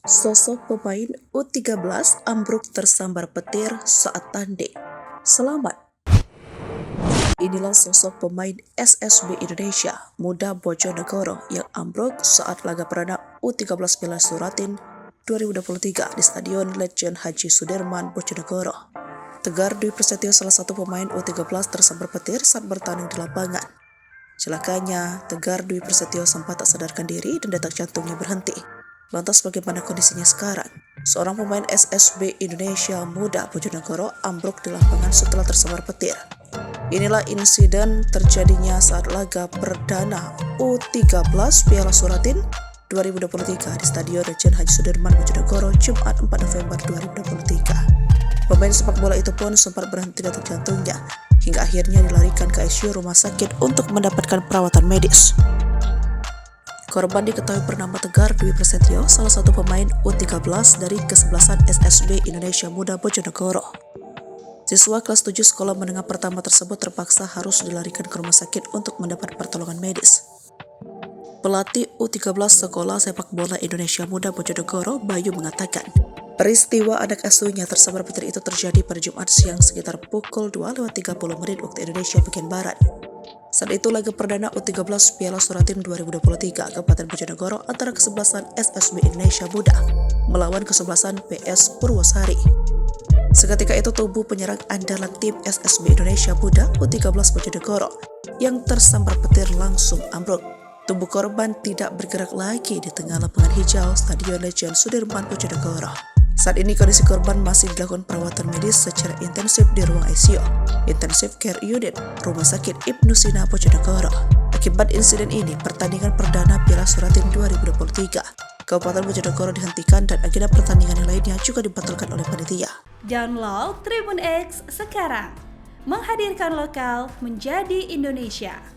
Sosok pemain U13 ambruk tersambar petir saat tanding. Selamat. Inilah sosok pemain SSB Indonesia Muda Bojonegoro yang ambruk saat laga perdana U13 Piala Suratin 2023 di Stadion Legend Haji Sudirman, Bojonegoro. Tegar Dwi Prasetyo, salah satu pemain U13, tersambar petir saat bertanding di lapangan. Celakanya, Tegar Dwi Prasetyo sempat tak sadarkan diri dan detak jantungnya berhenti. Lantas bagaimana kondisinya sekarang? Seorang pemain SSB Indonesia Muda Bojonegoro ambruk di lapangan setelah tersambar petir. Inilah insiden terjadinya saat laga perdana U13 Piala Suratin 2023 di Stadion Legend Haji Sudirman, Bojonegoro, Jumat 4 November 2023. Pemain sepak bola itu pun sempat berhenti detak jantungnya hingga akhirnya dilarikan ke ICU rumah sakit untuk mendapatkan perawatan medis. Korban diketahui bernama Tegar Dwi Prasetyo, salah satu pemain U13 dari kesebelasan SSB Indonesia Muda Bojonegoro. Siswa kelas 7 sekolah menengah pertama tersebut terpaksa harus dilarikan ke rumah sakit untuk mendapat pertolongan medis. Pelatih U13 Sekolah Sepak Bola Indonesia Muda Bojonegoro, Bayu, mengatakan, peristiwa anak asuhnya tersambar petir itu terjadi pada Jumat siang sekitar pukul 2:30 waktu Indonesia bagian Barat. Saat itu laga perdana U13 Piala Suratin 2023 Kabupaten Bojonegoro antara kesebelasan SSB Indonesia Muda melawan kesebelasan PS Purwosari. Seketika itu tubuh penyerang andalan tim SSB Indonesia Muda U13 Bojonegoro yang tersambar petir langsung ambruk. Tubuh korban tidak bergerak lagi di tengah lapangan hijau Stadion Legend Sudirman, Bojonegoro. Saat ini kondisi korban masih dilakukan perawatan medis secara intensif di ruang ICU, Intensive Care Unit, Rumah Sakit Ibnu Sina, Bojonegoro. Akibat insiden ini, pertandingan perdana Piala Suratin 2023 Kabupaten Bojonegoro dihentikan dan agenda pertandingan yang lainnya juga dibatalkan oleh panitia. Download Tribun X sekarang, menghadirkan lokal menjadi Indonesia.